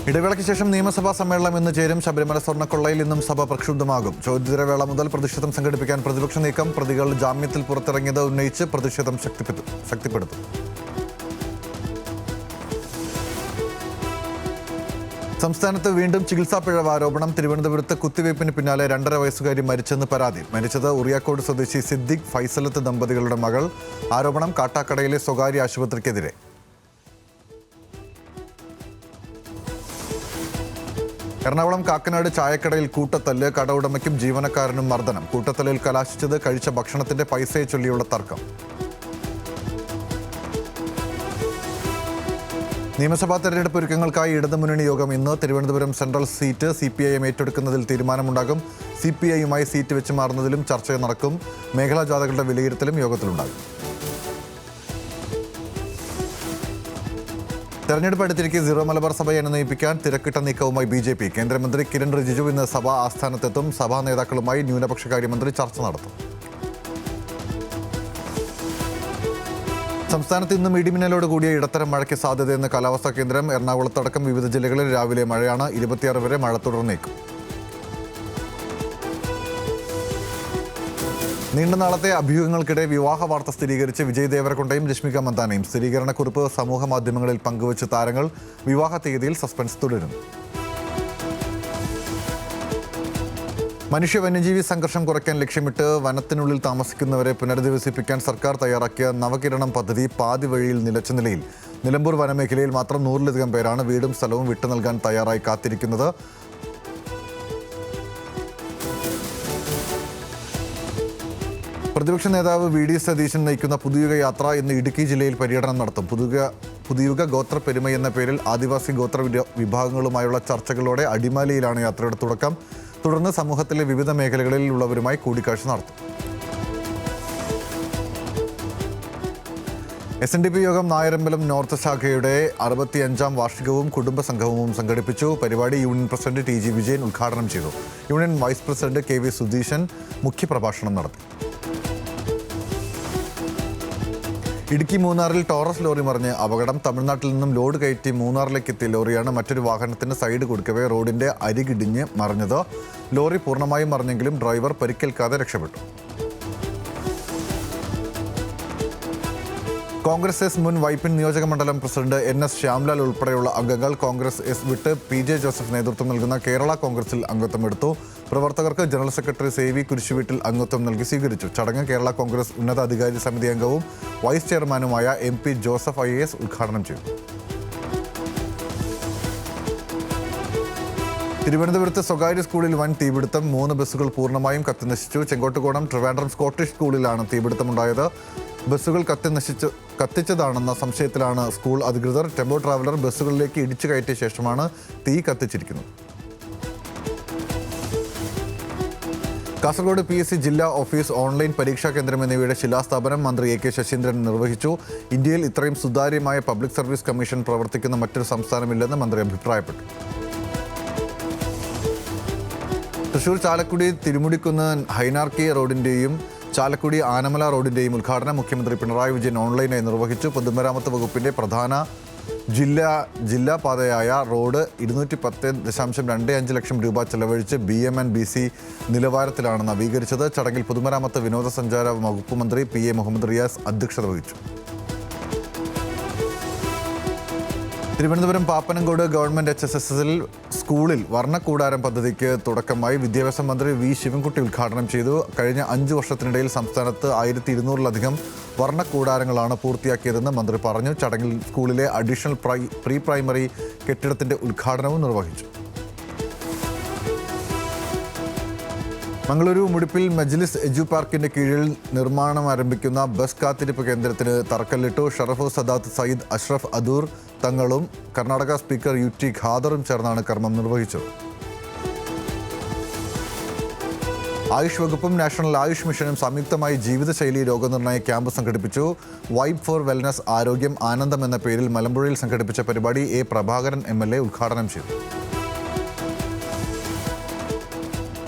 ഇടവേളയ്ക്ക് ശേഷം നിയമസഭാ സമ്മേളനം ഇന്ന് ചേരും. ശബരിമല സ്വർണ്ണക്കൊള്ളയിൽ ഇന്നും സഭ പ്രക്ഷുബ്ധമാകും. ചോദ്യോത്തരവേള മുതൽ പ്രതിഷേധം സംഘടിപ്പിക്കാൻ പ്രതിപക്ഷ നീക്കം. പ്രതികൾ ജാമ്യത്തിൽ പുറത്തിറങ്ങിയത് ഉന്നയിച്ച് പ്രതിഷേധം ശക്തിപ്പെടുത്തും. സംസ്ഥാനത്ത് വീണ്ടും ചികിത്സാ പിഴവ് ആരോപണം. തിരുവനന്തപുരത്ത് കുത്തിവയ്പ്പിന് പിന്നാലെ 2.5 വയസ്സുകാരി മരിച്ചെന്ന് പരാതി. മരിച്ചത് ഉറിയാക്കോട് സ്വദേശി സിദ്ദിഖ് ഫൈസലത്ത് ദമ്പതികളുടെ മകൾ. ആരോപണം കാട്ടാക്കടയിലെ സ്വകാര്യ ആശുപത്രിക്കെതിരെ. എറണാകുളം കാക്കനാട് ചായക്കടയിൽ കൂട്ടത്തല്ല്. കട ഉടമയ്ക്കും ജീവനക്കാരനും മർദ്ദനം. കൂട്ടത്തല്ലിൽ കലാശിച്ചത് കഴിച്ച ഭക്ഷണത്തിന്റെ പൈസയെ ചൊല്ലിയുള്ള തർക്കം. നിയമസഭാ തെരഞ്ഞെടുപ്പ് ഒരുക്കങ്ങൾക്കായി ഇടതുമുന്നണി യോഗം ഇന്ന്. തിരുവനന്തപുരം സെൻട്രൽ സീറ്റ് CPIM ഏറ്റെടുക്കുന്നതിൽ തീരുമാനമുണ്ടാകും. CPIയുമായി സീറ്റ് വെച്ച് മാറുന്നതിലും ചർച്ച നടക്കും. മേഖലാ ജാഥകളുടെ വിലയിരുത്തലും യോഗത്തിലുണ്ടാകും. തെരഞ്ഞെടുപ്പ് അടുത്തിരിക്കെ സീറോ മലബാർ സഭയെ അനുനയിപ്പിക്കാൻ തിരക്കിട്ട നീക്കവുമായി BJP. കേന്ദ്രമന്ത്രി കിരൺ റിജിജു ഇന്ന് സഭാ ആസ്ഥാനത്തെത്തും. സഭാ നേതാക്കളുമായി ന്യൂനപക്ഷകാര്യമന്ത്രി ചർച്ച നടത്തും. സംസ്ഥാനത്ത് ഇന്നും ഇടിമിന്നലോട് കൂടിയ ഇടത്തരം മഴയ്ക്ക് സാധ്യതയെന്ന് കാലാവസ്ഥാ കേന്ദ്രം. എറണാകുളത്തടക്കം വിവിധ ജില്ലകളിൽ രാവിലെ മഴയാണ്. 26 വരെ മഴ തുടർന്നേക്കും. നീണ്ട നാളത്തെ അഭ്യൂഹങ്ങൾക്കിടെ വിവാഹ വാർത്ത സ്ഥിരീകരിച്ച് വിജയ് ദേവരകൊണ്ടയും രശ്മിക മന്ദാനയും. സ്ഥിരീകരണക്കുറിപ്പ് സമൂഹ മാധ്യമങ്ങളിൽ പങ്കുവച്ച് താരങ്ങൾ. വിവാഹ തീയതിയിൽ സസ്പെൻസ് തുടരുന്നു. മനുഷ്യ വന്യജീവി സംഘർഷം കുറയ്ക്കാൻ ലക്ഷ്യമിട്ട് വനത്തിനുള്ളിൽ താമസിക്കുന്നവരെ പുനരധിവസിപ്പിക്കാൻ സർക്കാർ തയ്യാറാക്കിയ നവകിരണം പദ്ധതി പാതി വഴിയിൽ നിലച്ച നിലയിൽ. നിലമ്പൂർ വനമേഖലയിൽ മാത്രം 100-ലധികം പേരാണ് വീടും സ്ഥലവും വിട്ടു നൽകാൻ തയ്യാറായി കാത്തിരിക്കുന്നത്. പ്രതിപക്ഷ നേതാവ് VD സതീശൻ നയിക്കുന്ന പുതുയുഗ യാത്ര ഇന്ന് ഇടുക്കി ജില്ലയിൽ പര്യടനം നടത്തും. പുതുയുഗ ഗോത്ര പെരുമ എന്ന പേരിൽ ആദിവാസി ഗോത്ര വിഭാഗങ്ങളുമായുള്ള ചർച്ചകളോടെ അടിമാലിയിലാണ് യാത്രയുടെ തുടക്കം. തുടർന്ന് സമൂഹത്തിലെ വിവിധ മേഖലകളിൽ ഉള്ളവരുമായി കൂടിക്കാഴ്ച നടത്തും. SNDP യോഗം നായരമ്പലം നോർത്ത് ശാഖയുടെ 65-ാം വാർഷികവും കുടുംബ സംഗമവും സംഘടിപ്പിച്ചു. പരിപാടി യൂണിയൻ പ്രസിഡന്റ് TG വിജയൻ ഉദ്ഘാടനം ചെയ്തു. Union vice president KV Sudheesan മുഖ്യപ്രഭാഷണം നടത്തി. ഇടുക്കി മൂന്നാറിൽ ടോറസ് ലോറി മറിഞ്ഞ് അപകടം. തമിഴ്നാട്ടിൽ നിന്നും ലോഡ് കയറ്റി മൂന്നാറിലേക്ക് എത്തിയ ലോറിയാണ് മറ്റൊരു വാഹനത്തിന് സൈഡ് കൊടുക്കവേ റോഡിന്റെ അരികിടിഞ്ഞ് മറിഞ്ഞത്. ലോറി പൂർണ്ണമായും മറിഞ്ഞെങ്കിലും ഡ്രൈവർ പരിക്കേൽക്കാതെ രക്ഷപ്പെട്ടു. കോൺഗ്രസ് എസ് മുൻ വൈപ്പിൻ നിയോജക മണ്ഡലം പ്രസിഡന്റ് NS ശ്യാംലാൽ ഉൾപ്പെടെയുള്ള അംഗങ്ങൾ കോൺഗ്രസ് എസ് വിട്ട് PJ ജോസഫ് നേതൃത്വം നൽകുന്ന കേരള കോൺഗ്രസിൽ അംഗത്വമെടുത്തു. പ്രവർത്തകർക്ക് ജനറൽ സെക്രട്ടറി സേവി കുരിശുവീട്ടിൽ അംഗത്വം നൽകി സ്വീകരിച്ചു. ചടങ്ങ് കേരള കോൺഗ്രസ് ഉന്നതാധികാരി സമിതി അംഗവും വൈസ് ചെയർമാനുമായ MP ജോസഫ് IAS ഉദ്ഘാടനം ചെയ്തു. തിരുവനന്തപുരത്ത് സ്വകാര്യ സ്കൂളിൽ വൻ തീപിടുത്തം. 3 ബസ്സുകൾ പൂർണ്ണമായും കത്തിനശിച്ചു. ചെങ്കോട്ടുകോണം ട്രിവാൻഡ്രം സ്കോട്ടിഷ് സ്കൂളിലാണ് തീപിടുത്തമുണ്ടായത്. ബസ്സുകൾ കത്തിച്ചതാണെന്ന സംശയത്തിലാണ് സ്കൂൾ അധികൃതർ. ടെമ്പോ ട്രാവലർ ബസ്സുകളിലേക്ക് ഇടിച്ചു കയറ്റിയ ശേഷമാണ് തീ കത്തിച്ചിരിക്കുന്നത്. കാസർഗോഡ് PSC ജില്ലാ ഓഫീസ്, ഓൺലൈൻ പരീക്ഷാ കേന്ദ്രം എന്നിവയുടെ ശിലാസ്ഥാപനം മന്ത്രി AK ശശീന്ദ്രൻ നിർവഹിച്ചു. ഇന്ത്യയിൽ ഇത്രയും സുതാര്യമായ പബ്ലിക് സർവീസ് കമ്മീഷൻ പ്രവർത്തിക്കുന്ന മറ്റൊരു സംസ്ഥാനമില്ലെന്ന് മന്ത്രി അഭിപ്രായപ്പെട്ടു. തൃശൂർ ചാലക്കുടി തിരുമുടിക്കുന്ന് ഹൈനാർക്കി റോഡിന്റെയും ചാലക്കുടി ആനമല റോഡിന്റെയും ഉദ്ഘാടനം മുഖ്യമന്ത്രി പിണറായി വിജയൻ ഓൺലൈനായി നിർവഹിച്ചു. പൊതുമരാമത്ത് വകുപ്പിന്റെ പ്രധാന ജില്ലാ പാതയായ റോഡ് 210.25 ലക്ഷം രൂപ ചെലവഴിച്ച് BMNBC നിലവാരത്തിലാണ് നവീകരിച്ചത്. ചടങ്ങിൽ പൊതുമരാമത്ത് വിനോദസഞ്ചാര വകുപ്പ് മന്ത്രി PA മുഹമ്മദ് റിയാസ് അധ്യക്ഷത വഹിച്ചു. തിരുവനന്തപുരം പാപ്പനംകോട് ഗവൺമെന്റ് HSSൽ സ്കൂളിൽ വർണ്ണക്കൂടാരം പദ്ധതിക്ക് തുടക്കമായി. വിദ്യാഭ്യാസ മന്ത്രി V ശിവൻകുട്ടി ഉദ്ഘാടനം ചെയ്തു. കഴിഞ്ഞ 5 വർഷത്തിനിടയിൽ സംസ്ഥാനത്ത് 1200-ലധികം വർണ്ണക്കൂടാരങ്ങളാണ് പൂർത്തിയാക്കിയതെന്ന് മന്ത്രി പറഞ്ഞു. ചടങ്ങിൽ സ്കൂളിലെ അഡീഷണൽ പ്രീ പ്രൈമറി കെട്ടിടത്തിന്റെ ഉദ്ഘാടനവും നിർവഹിച്ചു. മംഗളൂരു മുടിപ്പിൽ മജ്ലിസ് എജു പാർക്കിന്റെ കീഴിൽ നിർമ്മാണം ആരംഭിക്കുന്ന ബസ് കാത്തിരിപ്പ് കേന്ദ്രത്തിന് തറക്കല്ലിട്ടു. ഷറഫ് സദാത്ത് സയ്യിദ് അഷ്റഫ് അദൂർ തങ്ങളും കർണാടക സ്പീക്കർ UT ഖാദറും ചേർന്നാണ് കർമ്മം നിർവഹിച്ചത്. ആയുഷ് വകുപ്പും നാഷണൽ ആയുഷ് മിഷനും സംയുക്തമായി ജീവിതശൈലി രോഗനിർണയ ക്യാമ്പ് സംഘടിപ്പിച്ചു. വൈബ് ഫോർ വെൽനസ് ആരോഗ്യം ആനന്ദം എന്ന പേരിൽ മലമ്പുഴയിൽ സംഘടിപ്പിച്ച പരിപാടി A പ്രഭാകരൻ MLA ഉദ്ഘാടനം ചെയ്തു.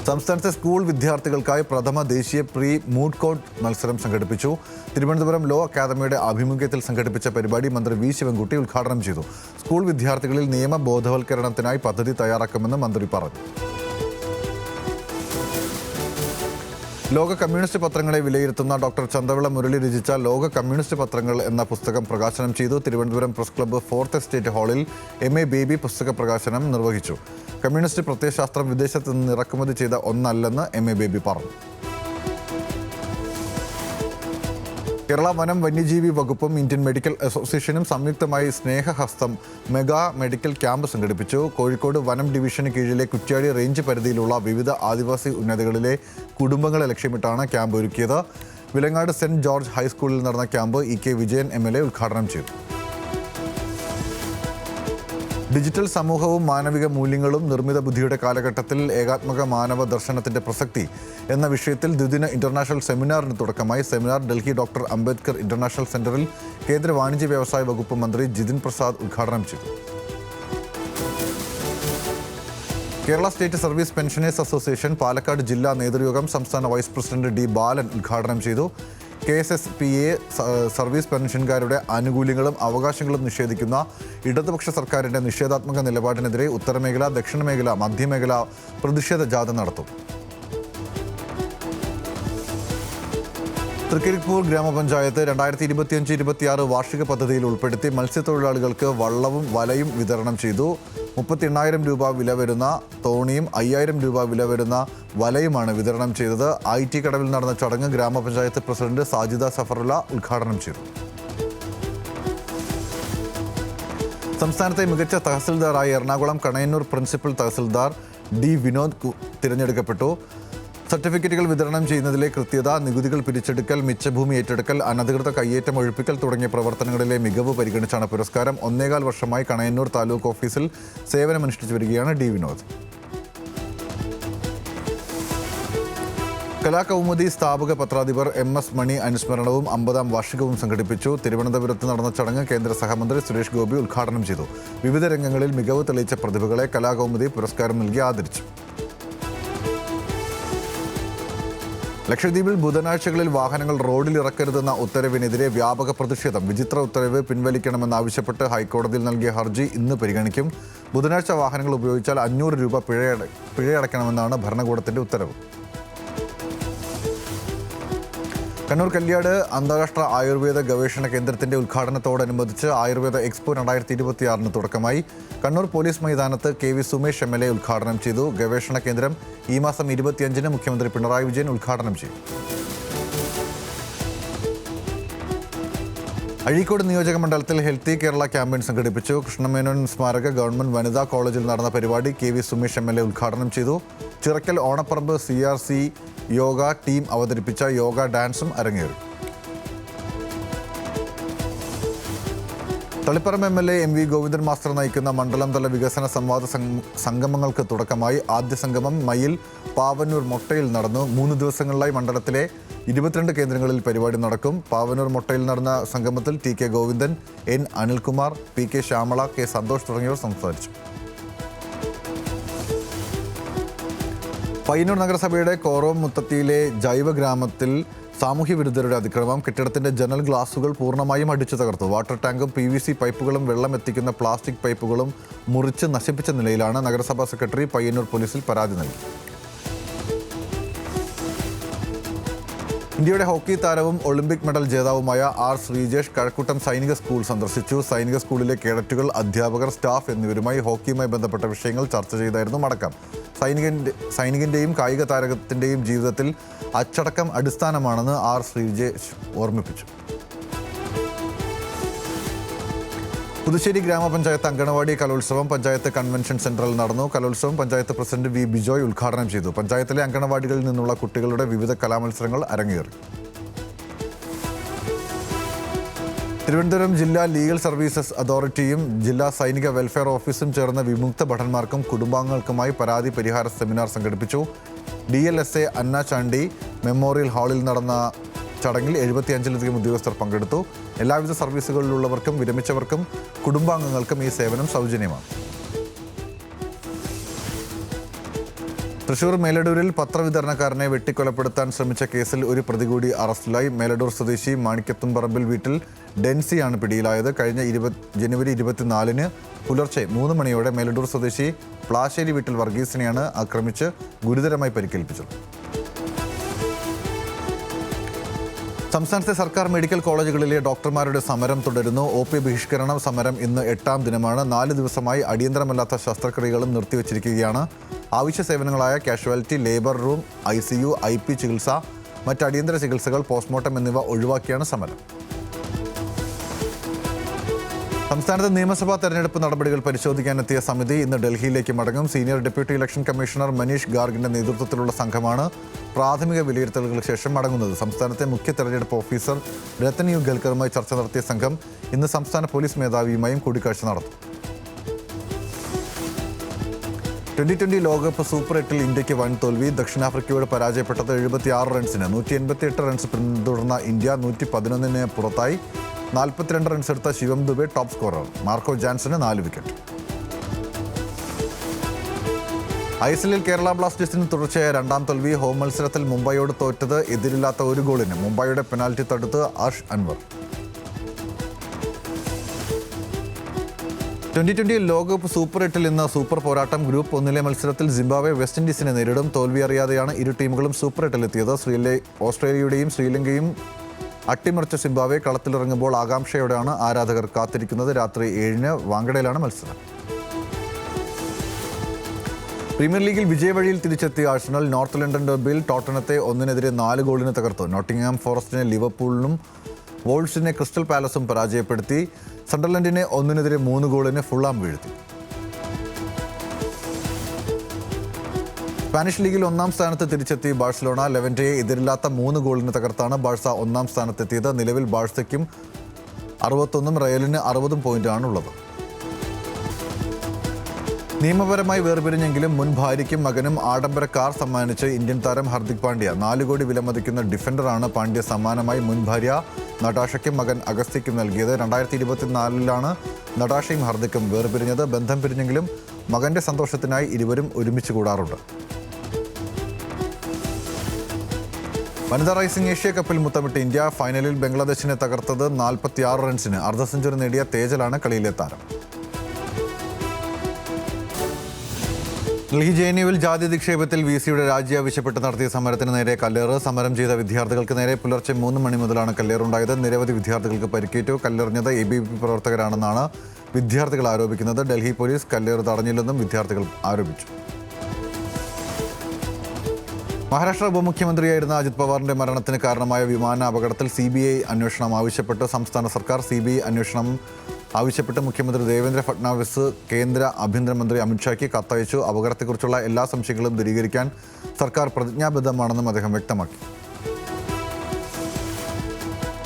സംസ്ഥാനത്തെ സ്കൂൾ വിദ്യാർത്ഥികൾക്കായി പ്രഥമ ദേശീയ പ്രീ മൂഡ് കോർട്ട് മത്സരം സംഘടിപ്പിച്ചു. തിരുവനന്തപുരം ലോ അക്കാദമിയുടെ ആഭിമുഖ്യത്തിൽ സംഘടിപ്പിച്ച പരിപാടി മന്ത്രി വി ശിവൻകുട്ടി ഉദ്ഘാടനം ചെയ്തു. സ്കൂൾ വിദ്യാർത്ഥികളിൽ നിയമ ബോധവൽക്കരണത്തിനായി പദ്ധതി തയ്യാറാക്കുമെന്ന് മന്ത്രി പറഞ്ഞു. ലോക കമ്മ്യൂണിസ്റ്റ് പത്രങ്ങളെ വിലയിരുത്തുന്ന ഡോക്ടർ ചന്തവിള മുരളി രചിച്ച ലോക കമ്മ്യൂണിസ്റ്റ് പത്രങ്ങൾ എന്ന പുസ്തകം പ്രകാശനം ചെയ്തു. Thiruvananthapuram press club fourth estate ഹാളിൽ MA ബേബി പുസ്തക പ്രകാശനം നിർവഹിച്ചു. കമ്മ്യൂണിസ്റ്റ് പ്രത്യയശാസ്ത്രം വിദേശത്ത് നിന്ന് ഇറക്കുമതി ചെയ്ത ഒന്നല്ലെന്ന് MA ബേബി പറഞ്ഞു. കേരള വനം വന്യജീവി വകുപ്പും ഇന്ത്യൻ മെഡിക്കൽ അസോസിയേഷനും സംയുക്തമായി സ്നേഹഹസ്തം മെഗാ മെഡിക്കൽ ക്യാമ്പ് സംഘടിപ്പിച്ചു. കോഴിക്കോട് വനം ഡിവിഷന് കീഴിലെ കുറ്റ്യാടി റേഞ്ച് പരിധിയിലുള്ള വിവിധ ആദിവാസി ഉന്നതികളിലെ കുടുംബങ്ങളെ ലക്ഷ്യമിട്ടാണ് ക്യാമ്പ് ഒരുക്കിയത്. വിലങ്ങാട് സെന്റ് ജോർജ് ഹൈസ്കൂളിൽ നടന്ന ക്യാമ്പ് EK വിജയൻ MLA ഉദ്ഘാടനം ചെയ്തു. ഡിജിറ്റൽ സമൂഹവും മാനവിക മൂല്യങ്ങളും നിർമ്മിത ബുദ്ധിയുടെ കാലഘട്ടത്തിൽ ഏകാത്മക മാനവ ദർശനത്തിന്റെ പ്രസക്തി എന്ന വിഷയത്തിൽ ദ്വിദിന ഇന്റർനാഷണൽ സെമിനാറിന് തുടക്കമായി. Seminar Delhi doctor Ambedkar international സെന്ററിൽ കേന്ദ്ര വാണിജ്യ വ്യവസായ വകുപ്പ് മന്ത്രി ജിതിൻ പ്രസാദ് ഉദ്ഘാടനം ചെയ്തു. Kerala state service pensioners association Palakkad ജില്ലാ നേതൃയോഗം സംസ്ഥാന വൈസ് പ്രസിഡന്റ് D ബാലൻ ഉദ്ഘാടനം ചെയ്തു. KSSPA സർവീസ് പെൻഷൻകാരുടെ ആനുകൂല്യങ്ങളും അവകാശങ്ങളും നിഷേധിക്കുന്ന ഇടതുപക്ഷ സർക്കാരിൻ്റെ നിഷേധാത്മക നിലപാടിനെതിരെ ഉത്തരമേഖല, ദക്ഷിണമേഖല, മധ്യമേഖല പ്രതിഷേധ ജാഥ നടത്തും. തൃക്കരിപ്പൂർ ഗ്രാമപഞ്ചായത്ത് 2025-26 വാർഷിക പദ്ധതിയിൽ ഉൾപ്പെടുത്തി മത്സ്യത്തൊഴിലാളികൾക്ക് വള്ളവും വലയും വിതരണം ചെയ്തു. 38,000 രൂപ വില വരുന്ന തോണിയും 5,000 രൂപ വില വരുന്ന വലയുമാണ് വിതരണം ചെയ്തത്. IT കടവിൽ നടന്ന ചടങ്ങ് ഗ്രാമപഞ്ചായത്ത് പ്രസിഡന്റ് സാജിദ സഫറുള്ള ഉദ്ഘാടനം ചെയ്തു. സംസ്ഥാനത്തെ മികച്ച തഹസിൽദാറായി എറണാകുളം കണയന്നൂർ പ്രിൻസിപ്പൽ തഹസിൽദാർ D വിനോദ് തിരഞ്ഞെടുക്കപ്പെട്ടു. സർട്ടിഫിക്കറ്റുകൾ വിതരണം ചെയ്യുന്നതിലെ കൃത്യത, നികുതികൾ പിരിച്ചെടുക്കൽ, മിച്ചഭൂമി ഏറ്റെടുക്കൽ, അനധികൃത കയ്യേറ്റം ഒഴിപ്പിക്കൽ തുടങ്ങിയ പ്രവർത്തനങ്ങളിലെ മികവ് പരിഗണിച്ചാണ് പുരസ്കാരം. 1.25 വർഷമായി കണയന്നൂർ താലൂക്ക് ഓഫീസിൽ സേവനമനുഷ്ഠിച്ചു വരികയാണ് D വിനോദ്. കലാകൗമുദി സ്ഥാപക പത്രാധിപർ MS മണി അനുസ്മരണവും 50ാം വാർഷികവും സംഘടിപ്പിച്ചു. തിരുവനന്തപുരത്ത് നടന്ന ചടങ്ങ് കേന്ദ്ര സഹമന്ത്രി സുരേഷ് ഗോപി ഉദ്ഘാടനം ചെയ്തു. വിവിധ രംഗങ്ങളിൽ മികവ് തെളിയിച്ച പ്രതിഭകളെ കലാകൗമുദി പുരസ്കാരം നൽകി ആദരിച്ചു. ലക്ഷദ്വീപിൽ ബുധനാഴ്ചകളിൽ വാഹനങ്ങൾ റോഡിൽ ഇറക്കരുതെന്ന ഉത്തരവിനെതിരെ വ്യാപക പ്രതിഷേധം. വിചിത്ര ഉത്തരവ് പിൻവലിക്കണമെന്നാവശ്യപ്പെട്ട് ഹൈക്കോടതിയിൽ നൽകിയ ഹർജി ഇന്ന് പരിഗണിക്കും. ബുധനാഴ്ച വാഹനങ്ങൾ ഉപയോഗിച്ചാൽ 500 രൂപ പിഴയടയ്ക്കണമെന്നാണ് ഭരണകൂടത്തിന്റെ ഉത്തരവ്. കണ്ണൂർ കല്യാട് അന്താരാഷ്ട്ര ആയുർവേദ ഗവേഷണ കേന്ദ്രത്തിന്റെ ഉദ്ഘാടനത്തോടനുബന്ധിച്ച് ആയുർവേദ എക്സ്പോ 2026 തുടക്കമായി. കണ്ണൂർ പോലീസ് മൈതാനത്ത് KV സുമേഷ് MLA ഉദ്ഘാടനം ചെയ്തു. ഗവേഷണ കേന്ദ്രം ഈ മാസം 25-ന് മുഖ്യമന്ത്രി പിണറായി വിജയൻ ഉദ്ഘാടനം ചെയ്യും. അഴീക്കോട് നിയോജക മണ്ഡലത്തിൽ ഹെൽത്തി കേരള ക്യാമ്പയിൻ സംഘടിപ്പിച്ചു. കൃഷ്ണമേനോൻ സ്മാരക ഗവൺമെന്റ് വനിതാ കോളേജിൽ നടന്ന പരിപാടി KV സുമേഷ് MLA ഉദ്ഘാടനം ചെയ്തു. ചിറക്കൽ ഓണപ്പറമ്പ് CRC യോഗ ടീം അവതരിപ്പിച്ച യോഗ ഡാൻസും അരങ്ങേറി. Taliparamba MLA MV Govindan master നയിക്കുന്ന മണ്ഡലം തല വികസന സംവാദ സംഗമങ്ങൾക്ക് തുടക്കമായി. ആദ്യ സംഗമം മയിൽ പാവന്നൂർ മൊട്ടയിൽ നടന്നു. 3 ദിവസങ്ങളിലായി മണ്ഡലത്തിലെ 22 കേന്ദ്രങ്ങളിൽ പരിപാടി നടക്കും. പാവന്നൂർ മൊട്ടയിൽ നടന്ന സംഗമത്തിൽ TK Govindan, N Anilkumar, PK Shyamala, K Santhosh തുടങ്ങിയവർ സംസാരിച്ചു. പയ്യന്നൂർ നഗരസഭയുടെ കോറോം മുത്തത്തിയിലെ ജൈവ ഗ്രാമത്തിൽ സാമൂഹ്യ വിരുദ്ധരുടെ അതിക്രമം. കെട്ടിടത്തിന്റെ ജനൽ ഗ്ലാസുകൾ പൂർണ്ണമായും അടിച്ചു തകർത്തു. വാട്ടർ ടാങ്കും PVC പൈപ്പുകളും വെള്ളം എത്തിക്കുന്ന പ്ലാസ്റ്റിക് പൈപ്പുകളും മുറിച്ച് നശിപ്പിച്ച നിലയിലാണ്. നഗരസഭാ സെക്രട്ടറി പയ്യന്നൂർ പോലീസിൽ പരാതി നൽകി. ഇന്ത്യയുടെ ഹോക്കി താരവും ഒളിമ്പിക് മെഡൽ ജേതാവുമായ R ശ്രീജേഷ് കഴക്കൂട്ടം സൈനിക സ്കൂൾ സന്ദർശിച്ചു. സൈനിക സ്കൂളിലെ കേഡറ്റുകൾ, അധ്യാപകർ, സ്റ്റാഫ് എന്നിവരുമായി ഹോക്കിയുമായി ബന്ധപ്പെട്ട വിഷയങ്ങൾ ചർച്ച ചെയ്തായിരുന്നു മടക്കം. സൈനികന്റെയും കായിക താരത്തിന്റെയും ജീവിതത്തിൽ അച്ചടക്കം അടിസ്ഥാനമാണെന്ന് R ശ്രീജേഷ് ഓർമ്മിപ്പിച്ചു. പുതുശ്ശേരി ഗ്രാമപഞ്ചായത്ത് അങ്കണവാടി കലോത്സവം പഞ്ചായത്ത് കൺവെൻഷൻ സെന്ററിൽ നടന്നു. കലോത്സവം പഞ്ചായത്ത് പ്രസിഡന്റ് V ബിജോയ് ഉദ്ഘാടനം ചെയ്തു. പഞ്ചായത്തിലെ അങ്കണവാടികളിൽ നിന്നുള്ള കുട്ടികളുടെ വിവിധ കലാമത്സരങ്ങൾ അരങ്ങേറി. തിരുവനന്തപുരം ജില്ലാ ലീഗൽ സർവീസസ് അതോറിറ്റിയും ജില്ലാ സൈനിക വെൽഫെയർ ഓഫീസും ചേർന്ന് വിമുക്ത ഭടന്മാർക്കും കുടുംബാംഗങ്ങൾക്കുമായി പരാതി പരിഹാര സെമിനാർ സംഘടിപ്പിച്ചു. DLSA അന്ന ചാണ്ടി മെമ്മോറിയൽ ഹാളിൽ നടന്ന ചടങ്ങിൽ 75-ലധികം ഉദ്യോഗസ്ഥർ പങ്കെടുത്തു. എല്ലാവിധ സർവീസുകളിലുള്ളവർക്കും വിരമിച്ചവർക്കും കുടുംബാംഗങ്ങൾക്കും ഈ സേവനം സൗജന്യമാണ്. തൃശൂർ മേലടൂരിൽ പത്രവിതരണക്കാരനെ വെട്ടിക്കൊലപ്പെടുത്താൻ ശ്രമിച്ച കേസിൽ ഒരു പ്രതി കൂടി അറസ്റ്റിലായി. മേലടൂർ സ്വദേശി മാണിക്കത്തുംപറമ്പിൽ വീട്ടിൽ ഡെൻസിയാണ് പിടിയിലായത്. കഴിഞ്ഞ ജനുവരി 24-ന് പുലർച്ചെ 3 മണിയോടെ മേലടൂർ സ്വദേശി പ്ലാശ്ശേരി വീട്ടിൽ വർഗീസിനെയാണ് ആക്രമിച്ച് ഗുരുതരമായി പരിക്കേൽപ്പിച്ചത്. സംസ്ഥാനത്തെ സർക്കാർ മെഡിക്കൽ കോളേജുകളിലെ ഡോക്ടർമാരുടെ സമരം തുടരുന്നു. OP ബഹിഷ്കരണം സമരം ഇന്ന് 8ാം ദിനമാണ്. 4 ദിവസമായി അടിയന്തരമല്ലാത്ത ശസ്ത്രക്രിയകളും നിർത്തിവച്ചിരിക്കുകയാണ്. ആവശ്യ സേവനങ്ങളായ casualty, labour room, ICU, IP ചികിത്സ, മറ്റ് അടിയന്തര ചികിത്സകൾ, പോസ്റ്റ്മോർട്ടം എന്നിവ ഒഴിവാക്കിയാണ് സമരം. സംസ്ഥാനത്ത് നിയമസഭാ തെരഞ്ഞെടുപ്പ് നടപടികൾ പരിശോധിക്കാനെത്തിയ സമിതി ഇന്ന് ഡൽഹിയിലേക്ക് മടങ്ങും. Senior deputy election commissioner Manish ഗാർഗിന്റെ നേതൃത്വത്തിലുള്ള സംഘമാണ് പ്രാഥമിക വിലയിരുത്തലുകൾക്ക് ശേഷം മടങ്ങുന്നത്. സംസ്ഥാനത്തെ മുഖ്യ തെരഞ്ഞെടുപ്പ് ഓഫീസർ രത്തൻ യു ഗൽക്കറുമായി ചർച്ച നടത്തിയ സംഘം ഇന്ന് സംസ്ഥാന പോലീസ് മേധാവിയുമായും കൂടിക്കാഴ്ച നടത്തും. 2020 ലോകകപ്പ് സൂപ്പർ 8-ൽ ഇന്ത്യക്ക് വൻ തോൽവി. ദക്ഷിണാഫ്രിക്കയോട് പരാജയപ്പെട്ടത് 76 റൺസിന്. 188 റൺസ് പിന്തുടർന്ന ഇന്ത്യ 111-ന് പുറത്തായി. 42 റൺസ് എടുത്ത Shivam Dube top scorer. Marco ജാൻസന് 4 വിക്കറ്റ്. ISLൽ കേരള ബ്ലാസ്റ്റേഴ്സിന് തുടർച്ചയായ 2ാം തോൽവി. ഹോം മത്സരത്തിൽ മുംബൈയോട് തോറ്റത് എതിരില്ലാത്ത 1 ഗോളിന്. മുംബൈയുടെ പെനാൽറ്റി തടുത്ത് അർഷ് അൻവർ. 2020 ലോകകപ്പ് സൂപ്പർ 8-ൽ ഇന്ന് സൂപ്പർ പോരാട്ടം. ഗ്രൂപ്പ് 1-ലെ മത്സരത്തിൽ സിംബാബ്വെ വെസ്റ്റ് ഇൻഡീസിനെ നേരിടും. തോൽവി അറിയാതെയാണ് ഇരു ടീമുകളും സൂപ്പർ 8-ലെത്തിയത്. ഓസ്ട്രേലിയയുടെയും ശ്രീലങ്കയും അട്ടിമറിച്ച സിംബാബ്വെ കളത്തിലിറങ്ങുമ്പോൾ ആകാംക്ഷയോടെയാണ് ആരാധകർ കാത്തിരിക്കുന്നത്. രാത്രി 7-ന് വാങ്കഡയിലാണ് മത്സരം. പ്രീമിയർ ലീഗിൽ വിജയവഴിയിൽ തിരിച്ചെത്തിയ ആഴ്സണൽ നോർത്ത് ലണ്ടൻ ഡെർബിയിൽ ടോട്ടനത്തെ 1-4 ഗോളിന് തകർത്തു. നോട്ടിംഗ്ഹാം ഫോറസ്റ്റിനെ ലിവർപൂളിനും വോൾസിനെ ക്രിസ്റ്റൽ പാലസും പരാജയപ്പെടുത്തി. സണ്ടർലൻഡിനെ 1-3 ഗോളിന് ഫുള്ളാം വീഴ്ത്തി. സ്പാനിഷ് ലീഗിൽ 1-ാം സ്ഥാനത്ത് തിരിച്ചെത്തി ബാഴ്സലോണ. ലെവന്റയെ എതിരില്ലാത്ത 3 ഗോളിന് തകർത്താണ് ബാഴ്സ 1-ാം സ്ഥാനത്തെത്തിയത്. നിലവിൽ ബാഴ്സയ്ക്കും 61-ഉം റയലിന് 60 പോയിന്റാണ് ഉള്ളത്. നിയമപരമായി വേർപിരിഞ്ഞെങ്കിലും മുൻ ഭാര്യയ്ക്കും മകനും ആഡംബര കാർ സമ്മാനിച്ച് ഇന്ത്യൻ താരം ഹർദിക് പാണ്ഡ്യ. 4 കോടി വിലമതിക്കുന്ന ഡിഫൻഡറാണ് പാണ്ഡ്യ സമ്മാനമായി മുൻ ഭാര്യ നടാഷയ്ക്കും മകൻ അഗസ്ത്യയ്ക്കും നൽകിയത്. 2024-ലാണ് നടാഷയും ഹർദിക്കും വേർപിരിഞ്ഞത്. ബന്ധം പിരിഞ്ഞെങ്കിലും മകന്റെ സന്തോഷത്തിനായി ഇരുവരും ഒരുമിച്ച് കൂടാറുണ്ട്. വനിതാ റൈസിംഗ് ഏഷ്യ കപ്പിൽ മുത്തമിട്ട് ഇന്ത്യ. ഫൈനലിൽ ബംഗ്ലാദേശിനെ തകർത്തത് 46 റൺസിന്. അർദ്ധ സെഞ്ചുറി നേടിയ തേജലാണ് കളിയിലെ താരം. ഡൽഹി JNUവിൽ ജാതി അധിക്ഷേപത്തിൽ VCയുടെ രാജി ആവശ്യപ്പെട്ട് നടത്തിയ സമരത്തിന് നേരെ കല്ലേറ്. സമരം ചെയ്ത വിദ്യാർത്ഥികൾക്ക് നേരെ പുലർച്ചെ 3 മണി മുതലാണ് കല്ലേറുണ്ടായത്. നിരവധി വിദ്യാർത്ഥികൾക്ക് പരിക്കേറ്റു. കല്ലെറിഞ്ഞത് ABVP പ്രവർത്തകരാണെന്നാണ് വിദ്യാർത്ഥികൾ ആരോപിക്കുന്നത്. ഡൽഹി പോലീസ് കല്ലേറ് തടഞ്ഞില്ലെന്നും വിദ്യാർത്ഥികൾ ആരോപിച്ചു. മഹാരാഷ്ട്ര ഉപമുഖ്യമന്ത്രിയായിരുന്ന അജിത് പവാറിന്റെ മരണത്തിന് കാരണമായ വിമാന അപകടത്തിൽ CBI അന്വേഷണം ആവശ്യപ്പെട്ട് സംസ്ഥാന സർക്കാർ. CBI അന്വേഷണം ആവശ്യപ്പെട്ട് മുഖ്യമന്ത്രി ദേവേന്ദ്ര ഫട്നാവിസ് കേന്ദ്ര ആഭ്യന്തരമന്ത്രി അമിത്ഷായ്ക്ക് കത്തയച്ചു. അപകടത്തെക്കുറിച്ചുള്ള എല്ലാ സംശയങ്ങളും ദൂരീകരിക്കാൻ സർക്കാർ പ്രതിജ്ഞാബദ്ധമാണെന്നും അദ്ദേഹം വ്യക്തമാക്കി.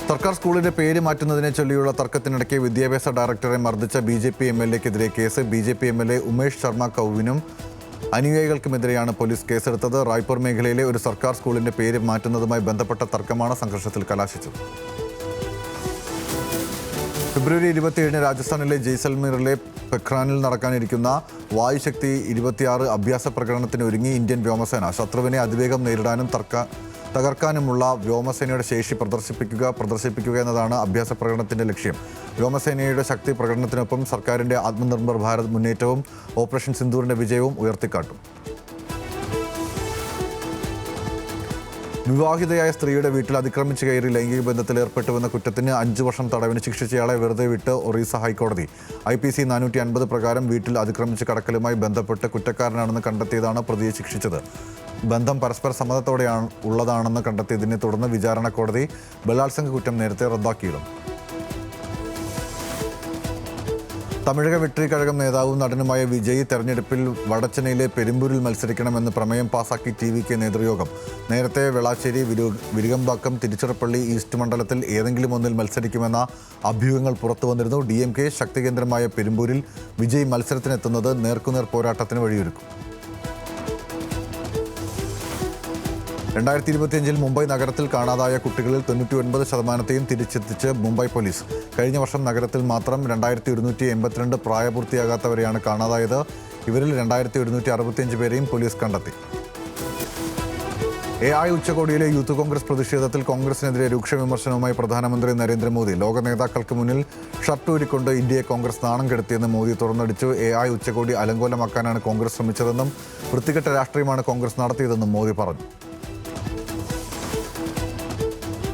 സർക്കാർ സ്കൂളിന്റെ പേര് മാറ്റുന്നതിനെ ചൊല്ലിയുള്ള തർക്കത്തിനിടയ്ക്ക് വിദ്യാഭ്യാസ ഡയറക്ടറെ മർദ്ദിച്ച BJP MLAക്കെതിരെ കേസ്. BJP MLA ഉമേഷ് ശർമ്മ കൗവിനും അനുയായികൾക്കുമെതിരെയാണ് പോലീസ് കേസെടുത്തത്. റായ്പൂർ മേഖലയിലെ ഒരു സർക്കാർ സ്കൂളിന്റെ പേര് മാറ്റുന്നതുമായി ബന്ധപ്പെട്ട തർക്കമാണ് സംഘർഷത്തിൽ കലാശിച്ചത്. ഫെബ്രുവരി 27-ന് രാജസ്ഥാനിലെ ജയ്സൽമീറിലെ പെഖ്രാനിൽ നടക്കാനിരിക്കുന്ന വായുശക്തി 26 അഭ്യാസ പ്രകടനത്തിന് ഒരുങ്ങി ഇന്ത്യൻ വ്യോമസേന. ശത്രുവിനെ അതിവേഗം നേരിടാനും തകർക്കാനുമുള്ള വ്യോമസേനയുടെ ശേഷി പ്രദർശിപ്പിക്കുക എന്നതാണ് അഭ്യാസ പ്രകടനത്തിന്റെ ലക്ഷ്യം. വ്യോമസേനയുടെ ശക്തി പ്രകടനത്തിനൊപ്പം സർക്കാരിന്റെ ആത്മനിർഭർ ഭാരത് മുന്നേറ്റവും ഓപ്പറേഷൻ സിന്ദൂറിന്റെ വിജയവും ഉയർത്തിക്കാട്ടും. വിവാഹിതയായ സ്ത്രീയുടെ വീട്ടിൽ അതിക്രമിച്ച് കയറി ലൈംഗിക ബന്ധത്തിൽ ഏർപ്പെട്ടുവെന്ന കുറ്റത്തിന് 5 വർഷം തടവിന് ശിക്ഷിച്ചയാളെ വെറുതെ വിട്ട് ഒറീസ ഹൈക്കോടതി. IPC 450 പ്രകാരം വീട്ടിൽ അതിക്രമിച്ച് കടക്കലുമായി ബന്ധപ്പെട്ട് കുറ്റക്കാരനാണെന്ന് കണ്ടെത്തിയതാണ് പ്രതിയെ ശിക്ഷിച്ചത്. ബന്ധം പരസ്പര സമ്മതത്തോടെയാണ് ഉള്ളതാണെന്ന് കണ്ടെത്തിയതിനെ തുടർന്ന് വിചാരണ കോടതി ബലാത്സംഗ കുറ്റം നേരത്തെ റദ്ദാക്കിയിരുന്നു. തമിഴക വെട്രി കഴകം നേതാവും നടനുമായ വിജയ് തെരഞ്ഞെടുപ്പിൽ വടച്ചനയിലെ പെരുമ്പൂരിൽ മത്സരിക്കണമെന്ന് പ്രമേയം പാസാക്കി TVK നേതൃയോഗം. നേരത്തെ വെളാശ്ശേരി, വിരുകമ്പാക്കം, തിരുച്ചിറപ്പള്ളി ഈസ്റ്റ് മണ്ഡലത്തിൽ ഏതെങ്കിലും ഒന്നിൽ മത്സരിക്കുമെന്ന അഭ്യൂഹങ്ങൾ പുറത്തുവന്നിരുന്നു. DMK ശക്തികേന്ദ്രമായ പെരുമ്പൂരിൽ വിജയ് മത്സരത്തിനെത്തുന്നത് നേർക്കുനേർ പോരാട്ടത്തിന് വഴിയൊരുക്കും. 2025-ൽ മുംബൈ നഗരത്തിൽ കാണാതായ കുട്ടികളിൽ 99% തിരിച്ചെത്തിച്ച് മുംബൈ പോലീസ്. കഴിഞ്ഞ വർഷം നഗരത്തിൽ മാത്രം 2182 പ്രായപൂർത്തിയാകാത്തവരെയാണ് കാണാതായത്. ഇവരിൽ 2165 പേരെയും പോലീസ് കണ്ടെത്തി. AI ഉച്ചകോടിയിലെ യൂത്ത് കോൺഗ്രസ് പ്രതിഷേധത്തിൽ കോൺഗ്രസിനെതിരെ രൂക്ഷ വിമർശനവുമായി പ്രധാനമന്ത്രി നരേന്ദ്രമോദി. ലോക നേതാക്കൾക്ക് മുന്നിൽ ഷർട്ട് ഊരിക്കൊണ്ട് ഇന്ത്യയെ കോൺഗ്രസ് നാണം കെടുത്തിയെന്ന് മോദി തുറന്നടിച്ചു. AI ഉച്ചകോടി അലങ്കോലമാക്കാനാണ് കോൺഗ്രസ് ശ്രമിച്ചതെന്നും വൃത്തികെട്ട രാഷ്ട്രീയമാണ് കോൺഗ്രസ് നടത്തിയതെന്നും മോദി പറഞ്ഞു.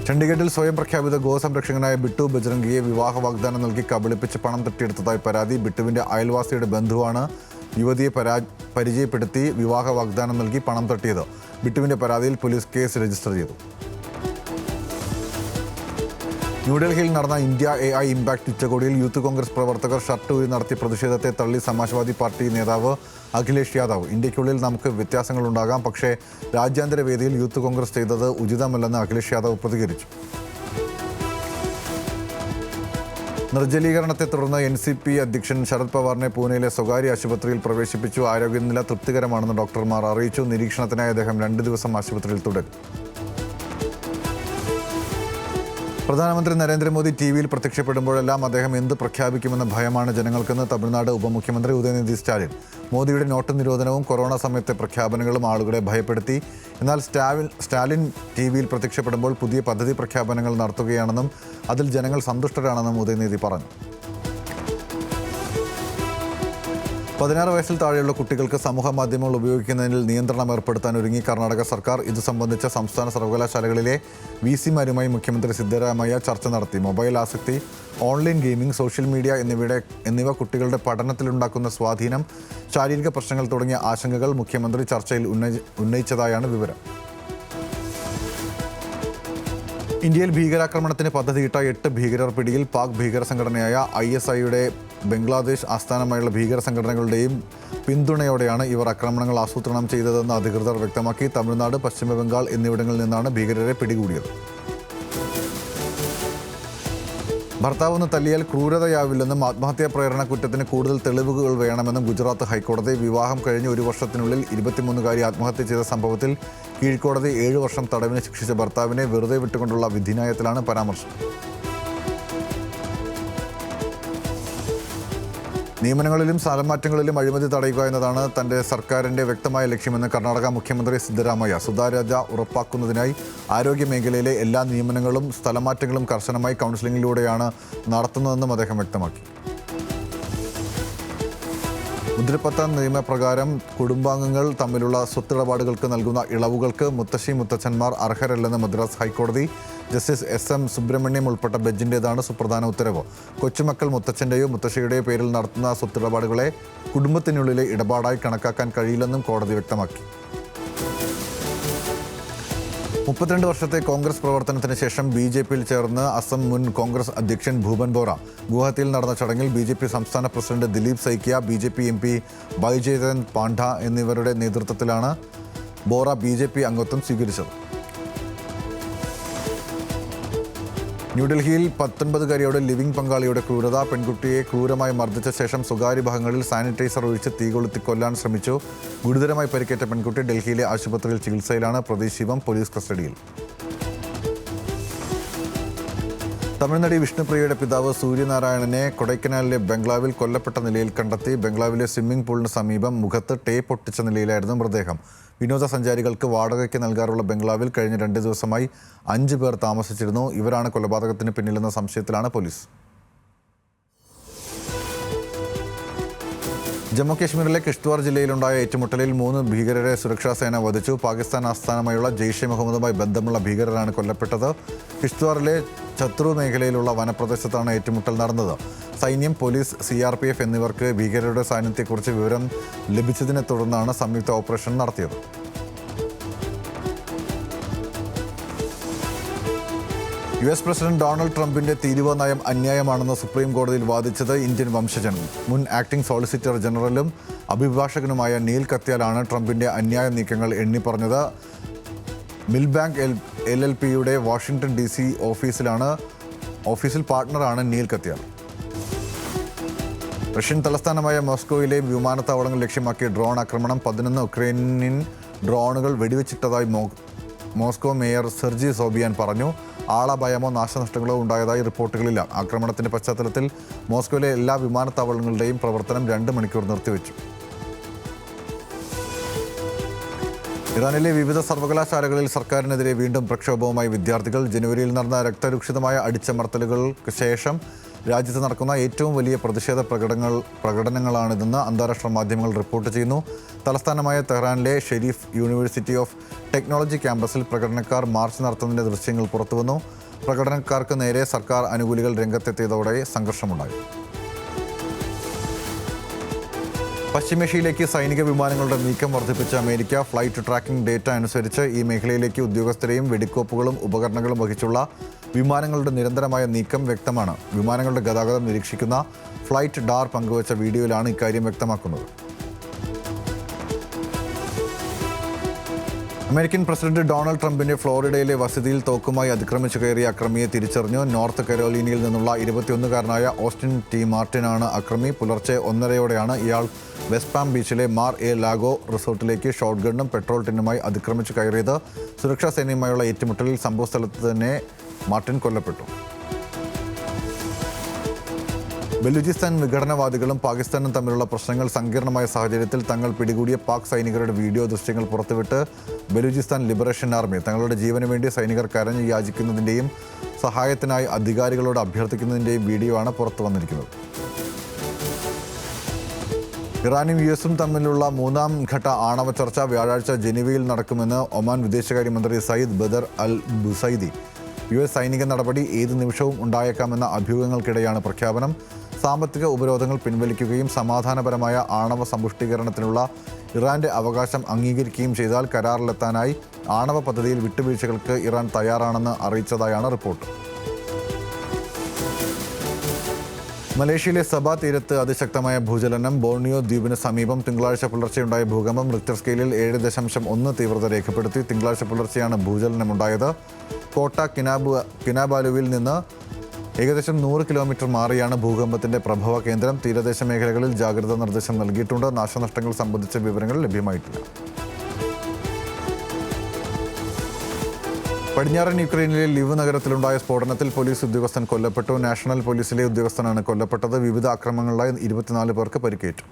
ചണ്ഡീഗഡിൽ സ്വയം പ്രഖ്യാപിത ഗോസംരക്ഷകനായ ബിട്ടു ബജ്രംഗിയെ വിവാഹ വാഗ്ദാനം നൽകി കബളിപ്പിച്ച് പണം തട്ടിയെടുത്തതായി പരാതി. ബിട്ടുവിന്റെ അയൽവാസിയുടെ ബന്ധുവാണ് യുവതിയെ പരിചയപ്പെടുത്തി വിവാഹ വാഗ്ദാനം നൽകി പണം തട്ടിയത്. ബിട്ടുവിന്റെ പരാതിയിൽ പോലീസ് കേസ് രജിസ്റ്റർ ചെയ്തു. ന്യൂഡൽഹിയിൽ നടന്ന ഇന്ത്യ AI ഇമ്പാക്ട് ഉച്ചകോടിയിൽ യൂത്ത് കോൺഗ്രസ് പ്രവർത്തകർ ഷർട്ട് ഊരി നടത്തിയ പ്രതിഷേധത്തെ തള്ളി സമാജ്വാദി പാർട്ടി നേതാവ് അഖിലേഷ് യാദവ്. ഇന്ത്യക്കുള്ളിൽ നമുക്ക് വ്യത്യാസങ്ങളുണ്ടാകാം, പക്ഷേ രാജ്യാന്തര വേദിയിൽ യൂത്ത് കോൺഗ്രസ് ചെയ്തത് ഉചിതമല്ലെന്ന് അഖിലേഷ് യാദവ് പ്രതികരിച്ചു. നിർജ്ജലീകരണത്തെ തുടർന്ന് NCP അധ്യക്ഷൻ ശരത് പവാറിനെ പൂനെയിലെ സ്വകാര്യ ആശുപത്രിയിൽ പ്രവേശിപ്പിച്ചു. ആരോഗ്യനില തൃപ്തികരമാണെന്ന് ഡോക്ടർമാർ അറിയിച്ചു. നിരീക്ഷണത്തിനായി അദ്ദേഹം 2 ദിവസം ആശുപത്രിയിൽ തുടരും. പ്രധാനമന്ത്രി നരേന്ദ്രമോദി TV-യിൽ പ്രത്യക്ഷപ്പെടുമ്പോഴെല്ലാം അദ്ദേഹം എന്ത് പ്രഖ്യാപിക്കുമെന്ന ഭയമാണ് ജനങ്ങൾക്കെന്ന് തമിഴ്നാട് ഉപമുഖ്യമന്ത്രി ഉദയനിധി സ്റ്റാലിൻ. മോദിയുടെ നോട്ട് നിരോധനവും കൊറോണ സമയത്തെ പ്രഖ്യാപനങ്ങളും ആളുകളെ ഭയപ്പെടുത്തി. എന്നാൽ സ്റ്റാലിൻ TV-ൽ പ്രത്യക്ഷപ്പെടുമ്പോൾ പുതിയ പദ്ധതി പ്രഖ്യാപനങ്ങൾ നടത്തുകയാണെന്നും അതിൽ ജനങ്ങൾ സന്തുഷ്ടരാണെന്നും ഉദയനിധി പറഞ്ഞു. 16 വയസ്സിൽ താഴെയുള്ള കുട്ടികൾക്ക് സമൂഹ മാധ്യമങ്ങൾ ഉപയോഗിക്കുന്നതിൽ നിയന്ത്രണം ഏർപ്പെടുത്താൻ ഒരുങ്ങി കർണാടക സർക്കാർ. ഇത് സംബന്ധിച്ച സംസ്ഥാന സർവകലാശാലകളിലെ VC-മാരുമായി മുഖ്യമന്ത്രി സിദ്ധരാമയ്യ ചർച്ച നടത്തി. മൊബൈൽ ആസക്തി, ഓൺലൈൻ ഗെയിമിംഗ്, സോഷ്യൽ മീഡിയ എന്നിവ കുട്ടികളുടെ പഠനത്തിലുണ്ടാക്കുന്ന സ്വാധീനം, ശാരീരിക പ്രശ്നങ്ങൾ തുടങ്ങിയ ആശങ്കകൾ മുഖ്യമന്ത്രി ചർച്ചയിൽ ഉന്നയിച്ചതായാണ് വിവരം. ഇന്ത്യയിൽ ഭീകരാക്രമണത്തിന് പദ്ധതിയിട്ട 8 ഭീകരർ പിടിയിൽ. പാക് ഭീകര സംഘടനയായ ISI-യുടെ ബംഗ്ലാദേശ് ആസ്ഥാനമായുള്ള ഭീകര സംഘടനകളുടെയും പിന്തുണയോടെയാണ് ഇവർ ആക്രമണങ്ങൾ ആസൂത്രണം ചെയ്തതെന്ന് അധികൃതർ വ്യക്തമാക്കി. തമിഴ്നാട്, പശ്ചിമ ബംഗാൾ എന്നിവിടങ്ങളിൽ നിന്നാണ് ഭീകരരെ പിടികൂടിയത്. ഭർത്താവൊന്ന് തല്ലിയാൽ ക്രൂരതയാവില്ലെന്നും ആത്മഹത്യാ പ്രേരണ കുറ്റത്തിന് കൂടുതൽ തെളിവുകൾ വേണമെന്നും ഗുജറാത്ത് ഹൈക്കോടതി. വിവാഹം കഴിഞ്ഞ് 1 വർഷത്തിനുള്ളിൽ 23-കാരി ആത്മഹത്യ ചെയ്ത സംഭവത്തിൽ കീഴ്ക്കോടതി 7 വർഷം തടവിന് ശിക്ഷിച്ച ഭർത്താവിനെ വെറുതെ വിട്ടുകൊണ്ടുള്ള വിധിന്യായത്തിലാണ് പരാമർശം. നിയമനങ്ങളിലും സ്ഥലമാറ്റങ്ങളിലും അഴിമതി തടയുക എന്നതാണ് തന്റെ സർക്കാരിന്റെ വ്യക്തമായ ലക്ഷ്യമെന്ന് കർണാടക മുഖ്യമന്ത്രി സിദ്ധരാമയ്യ. സുതാര്യത ഉറപ്പാക്കുന്നതിനായി ആരോഗ്യ മേഖലയിലെ എല്ലാ നിയമനങ്ങളും സ്ഥലമാറ്റങ്ങളും കർശനമായി കൗൺസിലിംഗിലൂടെയാണ് നടത്തുന്നതെന്നും അദ്ദേഹം വ്യക്തമാക്കി. മുദ്രപത്ര നിയമപ്രകാരം കുടുംബാംഗങ്ങൾ തമ്മിലുള്ള സ്വത്തിടപാടുകൾക്ക് നൽകുന്ന ഇളവുകൾക്ക് മുത്തശ്ശന്മാർ അർഹരല്ലെന്ന് മദ്രാസ് ഹൈക്കോടതി. ജസ്റ്റിസ് SM സുബ്രഹ്മണ്യം ഉൾപ്പെട്ട ബെഞ്ചിൻ്റേതാണ് സുപ്രധാന ഉത്തരവ്. കൊച്ചുമക്കൾ മുത്തച്ഛൻ്റെയോ മുത്തശ്ശിയുടെയോ പേരിൽ നടത്തുന്ന സ്വത്തിടപാടുകളെ കുടുംബത്തിനുള്ളിലെ ഇടപാടായി കണക്കാക്കാൻ കഴിയില്ലെന്നും കോടതി വ്യക്തമാക്കി. 32 വർഷത്തെ കോൺഗ്രസ് പ്രവർത്തനത്തിന് ശേഷം BJP-യിൽ ചേർന്ന് അസം മുൻ കോൺഗ്രസ് അധ്യക്ഷൻ ഭൂപൻ ബോറ. ഗുവാഹത്തിയിൽ നടന്ന ചടങ്ങിൽ BJP സംസ്ഥാന president Dilip Saikia, BJP MP Baijayant Panda എന്നിവരുടെ നേതൃത്വത്തിലാണ് ബോറ BJP അംഗത്വം സ്വീകരിച്ചത്. ന്യൂഡൽഹിയിൽ 19-കാരിയുടെ ലിവിംഗ് പങ്കാളിയുടെ ക്രൂരത. പെൺകുട്ടിയെ ക്രൂരമായി മർദ്ദിച്ച ശേഷം സ്വകാര്യ ഭാഗങ്ങളിൽ സാനിറ്റൈസർ ഒഴിച്ച് തീകൊളുത്തി കൊല്ലാൻ ശ്രമിച്ചു. ഗുരുതരമായി പരിക്കേറ്റ പെൺകുട്ടി ഡൽഹിയിലെ ആശുപത്രിയിൽ ചികിത്സയിലാണ്. പ്രതി ശിവം പോലീസ് കസ്റ്റഡിയിൽ. തമിഴ്നടി വിഷ്ണുപ്രിയയുടെ പിതാവ് സൂര്യനാരായണനെ കൊടൈക്കനാലിലെ ബംഗ്ലാവിൽ കൊല്ലപ്പെട്ട നിലയിൽ കണ്ടെത്തി. ബംഗ്ലാവിലെ സ്വിമ്മിംഗ് പൂളിന് സമീപം മുഖത്ത് ടേപ്പ് ഒട്ടിച്ച നിലയിലായിരുന്നു മൃതദേഹം. വിനോദസഞ്ചാരികൾക്ക് വാടകയ്ക്ക് നൽകാറുള്ള ബംഗ്ലാവിൽ കഴിഞ്ഞ 2 ദിവസമായി 5 പേർ താമസിച്ചിരുന്നു. ഇവരാണ് കൊലപാതകത്തിന് പിന്നിലെന്ന സംശയത്തിലാണ് പോലീസ്. ജമ്മു കാശ്മീരിലെ കിഷ്ത്വാർ ജില്ലയിലുണ്ടായ ഏറ്റുമുട്ടലിൽ 3 ഭീകരരെ സുരക്ഷാസേന വധിച്ചു. പാകിസ്ഥാൻ ആസ്ഥാനമായുള്ള ജെയ്ഷെ മുഹമ്മദുമായി ബന്ധമുള്ള ഭീകരരാണ് കൊല്ലപ്പെട്ടത്. കിഷ്ത്വാറിലെ ഛത്രൂ മേഖലയിലുള്ള വനപ്രദേശത്താണ് ഏറ്റുമുട്ടൽ നടന്നത്. സൈന്യം, പോലീസ്, CRPF എന്നിവർക്ക് ഭീകരരുടെ സാന്നിധ്യത്തെക്കുറിച്ച് വിവരം ലഭിച്ചതിനെ തുടർന്നാണ് സംയുക്ത ഓപ്പറേഷൻ നടത്തിയത്. US പ്രസിഡന്റ് ഡൊണാൾഡ് ട്രംപിന്റെ തീരുവ നയം അന്യായമാണെന്ന് സുപ്രീം കോടതിയിൽ വാദിച്ചത് ഇന്ത്യൻ വംശജൻ മുൻ ആക്ടിംഗ് സോളിസിറ്റർ ജനറലും അഭിഭാഷകനുമായ നീൽ കത്യാലാണ് ട്രംപിന്റെ അന്യായ നീക്കങ്ങൾ എണ്ണിപ്പറഞ്ഞത്. മിൽബാങ്ക് LLPയുടെ വാഷിംഗ്ടൺ DC ഓഫീസിൽ പാർട്ട്ണറാണ് നീൽ കത്യാൽ. റഷ്യൻ തലസ്ഥാനമായ മോസ്കോയിലെ വിമാനത്താവളങ്ങൾ ലക്ഷ്യമാക്കിയ ഡ്രോൺ ആക്രമണം. 11 ഉക്രൈനിയൻ ഡ്രോണുകൾ വെടിവെച്ചിട്ടതായി മോസ്കോ മേയർ സെർജി സോബിയാൻ പറഞ്ഞു. ആളപായമോ നാശനഷ്ടങ്ങളോ ഉണ്ടായതായി റിപ്പോർട്ടുകളില്ല. ആക്രമണത്തിന്റെ പശ്ചാത്തലത്തിൽ മോസ്കോയിലെ എല്ലാ വിമാനത്താവളങ്ങളുടെയും പ്രവർത്തനം 2 മണിക്കൂർ നിർത്തിവെച്ചു. ഇറാനിലെ വിവിധ സർവകലാശാലകളിൽ സർക്കാരിനെതിരെ വീണ്ടും പ്രക്ഷോഭവുമായി വിദ്യാർത്ഥികൾ. ജനുവരിയിൽ നടന്ന രക്തരൂക്ഷിതമായ അടിച്ചമർത്തലുകൾക്ക് ശേഷം രാജ്യത്ത് നടക്കുന്ന ഏറ്റവും വലിയ പ്രതിഷേധ പ്രകടനങ്ങളാണിതെന്ന് അന്താരാഷ്ട്ര മാധ്യമങ്ങൾ റിപ്പോർട്ട് ചെയ്യുന്നു. തലസ്ഥാനമായ തെഹ്റാനിലെ ഷെരീഫ് യൂണിവേഴ്സിറ്റി ഓഫ് ടെക്നോളജി ക്യാമ്പസിൽ പ്രകടനക്കാർ മാർച്ച് നടത്തുന്നതിൻ്റെ ദൃശ്യങ്ങൾ പുറത്തുവന്നു. പ്രകടനക്കാർക്ക് നേരെ സർക്കാർ അനുകൂലികൾ രംഗത്തെത്തിയതോടെ സംഘർഷമുണ്ടായി. പശ്ചിമേഷ്യയിലേക്ക് സൈനിക വിമാനങ്ങളുടെ നീക്കം വർദ്ധിപ്പിച്ച അമേരിക്ക. ഫ്ലൈറ്റ് ട്രാക്കിംഗ് ഡേറ്റ അനുസരിച്ച് ഈ മേഖലയിലേക്ക് ഉദ്യോഗസ്ഥരെയും വെടിക്കോപ്പുകളും ഉപകരണങ്ങളും വഹിച്ചുള്ള വിമാനങ്ങളുടെ നിരന്തരമായ നീക്കം വ്യക്തമാണ്. വിമാനങ്ങളുടെ ഗതാഗതം നിരീക്ഷിക്കുന്ന ഫ്ലൈറ്റ് ഡാർ പങ്കുവച്ച വീഡിയോയിലാണ് ഇക്കാര്യം വ്യക്തമാക്കുന്നത്. അമേരിക്കൻ പ്രസിഡന്റ് ഡൊണാൾഡ് ട്രംപിന്റെ ഫ്ലോറിഡയിലെ വസതിയിൽ തോക്കുമായി അതിക്രമിച്ചു കയറിയ അക്രമിയെ തിരിച്ചറിഞ്ഞു. നോർത്ത് കരോലിനയിൽ നിന്നുള്ള 21-കാരനായ ഓസ്റ്റിൻ ടി മാർട്ടിനാണ് അക്രമി. പുലർച്ചെ 1:30-യോടെയാണ് ഇയാൾ വെസ്റ്റ് പാം ബീച്ചിലെ മാർ എ ലാഗോ റിസോർട്ടിലേക്ക് ഷോട്ട് ഗണ്ണും പെട്രോൾ ടിന്നുമായി അതിക്രമിച്ചു കയറിയത്. സുരക്ഷാ സേനയുമായുള്ള ഏറ്റുമുട്ടലിൽ സംഭവസ്ഥലത്ത് തന്നെ മാർട്ടിൻ കൊല്ലപ്പെട്ടു. ബലൂചിസ്ഥാൻ വിഘടനവാദികളും പാകിസ്ഥാനും തമ്മിലുള്ള പ്രശ്നങ്ങൾ സങ്കീർണമായ സാഹചര്യത്തിൽ തങ്ങൾ പിടികൂടിയ പാക് സൈനികരുടെ വീഡിയോ ദൃശ്യങ്ങൾ പുറത്തുവിട്ട് ബലൂചിസ്ഥാൻ ലിബറേഷൻ ആർമി. തങ്ങളുടെ ജീവന് വേണ്ടി സൈനികർ കരഞ്ഞു യാചിക്കുന്നതിൻ്റെയും സഹായത്തിനായി അധികാരികളോട് അഭ്യർത്ഥിക്കുന്നതിൻ്റെയും വീഡിയോ ആണ് പുറത്തു വന്നിരിക്കുന്നത്. ഇറാനും യുഎസും തമ്മിലുള്ള 3ാം ഘട്ട ആണവ ചർച്ച വ്യാഴാഴ്ച ജനീവയിൽ നടക്കുമെന്ന് ഒമാൻ വിദേശകാര്യമന്ത്രി Sayyid Badr Al Busaidi. US സൈനിക നടപടി ഏത് നിമിഷവും ഉണ്ടായേക്കാമെന്ന അഭ്യൂഹങ്ങൾക്കിടെയാണ് പ്രഖ്യാപനം. സാമ്പത്തിക ഉപരോധങ്ങൾ പിൻവലിക്കുകയും സമാധാനപരമായ ആണവ സമ്പുഷ്ടീകരണത്തിനുള്ള ഇറാന്റെ അവകാശം അംഗീകരിക്കുകയും ചെയ്താൽ കരാറിലെത്താനായി ആണവ പദ്ധതിയിൽ വിട്ടുവീഴ്ചകൾക്ക് ഇറാൻ തയ്യാറാണെന്ന് അറിയിച്ചതായാണ് റിപ്പോർട്ട്. മലേഷ്യയിലെ സബ തീരത്ത് അതിശക്തമായ ഭൂചലനം. ബോർണിയോ ദ്വീപിന് സമീപം തിങ്കളാഴ്ച പുലർച്ചെയുണ്ടായ ഭൂകമ്പം റിക്ടർ സ്കെയിലിൽ 7.1 തീവ്രത രേഖപ്പെടുത്തി. തിങ്കളാഴ്ച പുലർച്ചെയാണ് ഭൂചലനമുണ്ടായത്. കോട്ട കിനാബാലുവിൽ നിന്ന് ഏകദേശം 100 കിലോമീറ്റർ മാറിയാണ് ഭൂകമ്പത്തിന്റെ പ്രഭവ കേന്ദ്രം. തീരദേശ മേഖലകളിൽ ജാഗ്രതാ നിർദ്ദേശം നൽകിയിട്ടുണ്ട്. നാശനഷ്ടങ്ങൾ സംബന്ധിച്ച വിവരങ്ങൾ ലഭ്യമായിട്ടില്ല. പടിഞ്ഞാറൻ യുക്രൈനിലെ ലിവ് നഗരത്തിലുണ്ടായ സ്ഫോടനത്തിൽ പോലീസ് ഉദ്യോഗസ്ഥൻ കൊല്ലപ്പെട്ടു. നാഷണൽ പോലീസിലെ ഉദ്യോഗസ്ഥനാണ് കൊല്ലപ്പെട്ടത്. വിവിധ ആക്രമണങ്ങളിലായി 24 പേർക്ക് പരിക്കേറ്റു.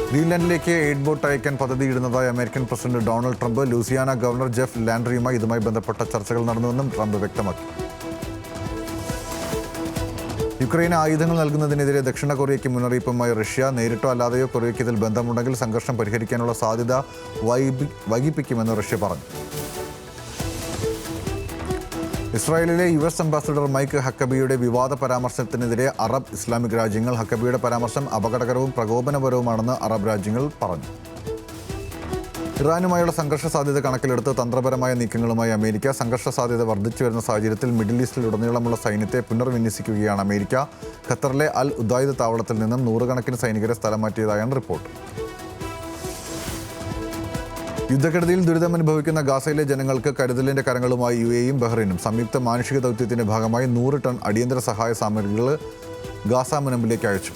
ഗ്രീൻലാൻഡിലേക്ക് എയ്ഡ് ബോട്ട് അയക്കാൻ പദ്ധതിയിടുന്നതായി American president Donald Trump. Louisiana governor Jeff ലാൻഡ്രിയുമായി ഇതുമായി ബന്ധപ്പെട്ട ചർച്ചകൾ നടന്നുവെന്നും ട്രംപ് വ്യക്തമാക്കി. യുക്രൈന് ആയുധങ്ങൾ നൽകുന്നതിനെതിരെ ദക്ഷിണ കൊറിയയ്ക്ക് മുന്നറിയിപ്പുമായി റഷ്യ. നേരിട്ടോ അല്ലാതെയോ കൊറിയയ്ക്ക് ഇതിൽ ബന്ധമുണ്ടെങ്കിൽ സംഘർഷം പരിഹരിക്കാനുള്ള സാധ്യത വൈകിപ്പിക്കുമെന്ന് റഷ്യ പറഞ്ഞു. ഇസ്രായേലിലെ US അംബാസഡർ മൈക്ക് ഹക്കബിയുടെ വിവാദ പരാമർശത്തിനെതിരെ അറബ് ഇസ്ലാമിക് രാജ്യങ്ങൾ. ഹക്കബിയുടെ പരാമർശം അപകടകരവും പ്രകോപനപരവുമാണെന്ന് അറബ് രാജ്യങ്ങൾ പറഞ്ഞു. ഇറാനുമായുള്ള സംഘർഷ സാധ്യത കണക്കിലെടുത്ത് തന്ത്രപരമായ നീക്കങ്ങളുമായി അമേരിക്ക. സംഘർഷ സാധ്യത വർദ്ധിച്ചു വരുന്ന സാഹചര്യത്തിൽ മിഡിൽ ഈസ്റ്റിലുടനീളമുള്ള സൈന്യത്തെ പുനർവിന്യസിക്കുകയാണ് അമേരിക്ക. ഖത്തറിലെ അൽ ഉദൈദ് താവളത്തിൽ നിന്നും 100 കണക്കിന് സൈനികരെ സ്ഥലം മാറ്റിയതായാണ് റിപ്പോർട്ട്. യുദ്ധക്കെടുതിയിൽ ദുരിതമനുഭവിക്കുന്ന ഗാസയിലെ ജനങ്ങൾക്ക് കരുതലിന്റെ കരങ്ങളുമായി UAEയും ബഹ്റൈനും. സംയുക്ത മാനുഷിക ദൗത്യത്തിന്റെ ഭാഗമായി 100 ടൺ അടിയന്തര സഹായ സാമഗ്രികൾ ഗാസ മുനമ്പിലേക്ക് അയച്ചു.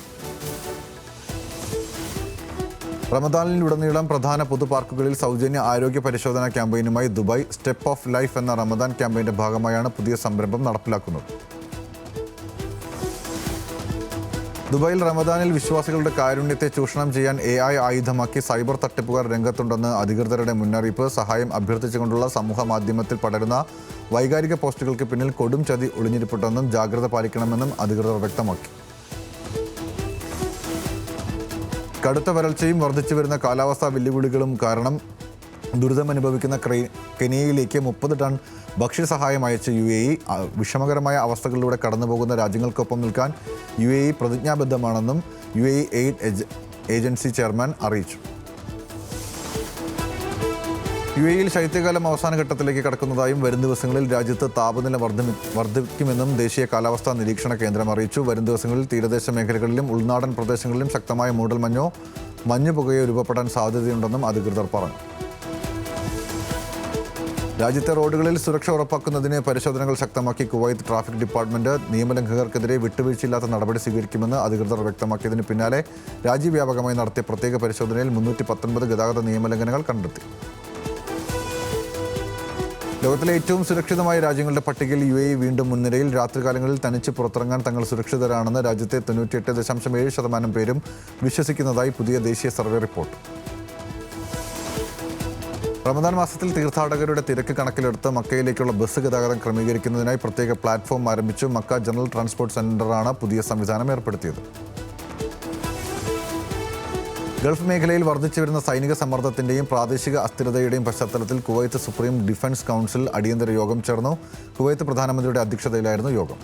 റമദാനിലുടനീളം പ്രധാന പൊതുപാർക്കുകളിൽ സൗജന്യ ആരോഗ്യ പരിശോധനാ ക്യാമ്പയിനുമായി ദുബായ്. സ്റ്റെപ്പ് ഓഫ് ലൈഫ് എന്ന റമദാൻ ക്യാമ്പയിന്റെ ഭാഗമായാണ് പുതിയ സംരംഭം നടപ്പിലാക്കുന്നത്. ദുബായിൽ റമദാനിൽ വിശ്വാസികളുടെ കാരുണ്യത്തെ ചൂഷണം ചെയ്യാൻ AI ആയുധമാക്കി സൈബർ തട്ടിപ്പുകാർ രംഗത്തുണ്ടെന്ന് അധികൃതരുടെ മുന്നറിയിപ്പ്. സഹായം അഭ്യർത്ഥിച്ചുകൊണ്ടുള്ള സമൂഹ മാധ്യമത്തിൽ പടരുന്ന വൈകാരിക പോസ്റ്റുകൾക്ക് പിന്നിൽ കൊടും ചതി ഒളിഞ്ഞിരിപ്പുണ്ടെന്നും ജാഗ്രത പാലിക്കണമെന്നും അധികൃതർ വ്യക്തമാക്കി. കടുത്ത വരൾച്ചയും വർദ്ധിച്ചു വരുന്ന കാലാവസ്ഥാ വെല്ലുവിളികളും കാരണം ദുരിതമനുഭവിക്കുന്ന കെനിയയിലേക്ക് 30 ടൺ ഭക്ഷ്യസഹായം അയച്ച UAE. വിഷമകരമായ അവസ്ഥകളിലൂടെ കടന്നുപോകുന്ന രാജ്യങ്ങൾക്കൊപ്പം നിൽക്കാൻ UAE പ്രതിജ്ഞാബദ്ധമാണെന്നും UAE എയ്ഡ് ഏജൻസി ചെയർമാൻ അറിയിച്ചു. UAEയിൽ ശൈത്യകാലം അവസാന ഘട്ടത്തിലേക്ക് കടക്കുന്നതായും വരും ദിവസങ്ങളിൽ രാജ്യത്ത് താപനില വർദ്ധിക്കുമെന്നും ദേശീയ കാലാവസ്ഥാ നിരീക്ഷണ കേന്ദ്രം അറിയിച്ചു. വരും ദിവസങ്ങളിൽ തീരദേശ മേഖലകളിലും ഉൾനാടൻ പ്രദേശങ്ങളിലും ശക്തമായ മൂടൽമഞ്ഞോ മഞ്ഞുപുകയോ രൂപപ്പെടാൻ സാധ്യതയുണ്ടെന്നും അധികൃതർ പറഞ്ഞു. രാജ്യത്തെ റോഡുകളിൽ സുരക്ഷ ഉറപ്പാക്കുന്നതിന് പരിശോധനകൾ ശക്തമാക്കി കുവൈത്ത് ട്രാഫിക് ഡിപ്പാർട്ട്മെന്റ്. നിയമലംഘകർക്കെതിരെ വിട്ടുവീഴ്ചയില്ലാത്ത നടപടി സ്വീകരിക്കുമെന്ന് അധികൃതർ വ്യക്തമാക്കിയതിന് പിന്നാലെ രാജ്യവ്യാപകമായി നടത്തിയ പ്രത്യേക പരിശോധനയിൽ 319 ഗതാഗത നിയമലംഘനങ്ങൾ കണ്ടെത്തി. ലോകത്തിലെ ഏറ്റവും സുരക്ഷിതമായ രാജ്യങ്ങളുടെ പട്ടികയിൽ UAE വീണ്ടും മുൻനിരയിൽ. രാത്രികാലങ്ങളിൽ തനിച്ച് പുറത്തിറങ്ങാൻ തങ്ങൾ സുരക്ഷിതരാണെന്ന് രാജ്യത്തെ 98.7% പേരും വിശ്വസിക്കുന്നതായി പുതിയ ദേശീയ സർവേ റിപ്പോർട്ട്. റമദാൻ മാസത്തിൽ തീർത്ഥാടകരുടെ തിരക്ക് കണക്കിലെടുത്ത് മക്കയിലേക്കുള്ള ബസ് ഗതാഗതം ക്രമീകരിക്കുന്നതിനായി പ്രത്യേക പ്ലാറ്റ്ഫോം ആരംഭിച്ചു. മക്ക ജനറൽ ട്രാൻസ്പോർട്ട് സെന്ററാണ് പുതിയ സംവിധാനം ഏർപ്പെടുത്തിയത്. ഗൾഫ് മേഖലയിൽ വർദ്ധിച്ചു വരുന്ന സൈനിക സമ്മർദ്ദത്തിന്റെയും പ്രാദേശിക അസ്ഥിരതയുടെയും പശ്ചാത്തലത്തിൽ കുവൈത്ത് സുപ്രീം ഡിഫൻസ് കൗൺസിൽ അടിയന്തര യോഗം ചേർന്നു. കുവൈത്ത് പ്രധാനമന്ത്രിയുടെ അധ്യക്ഷതയിലായിരുന്നു യോഗം.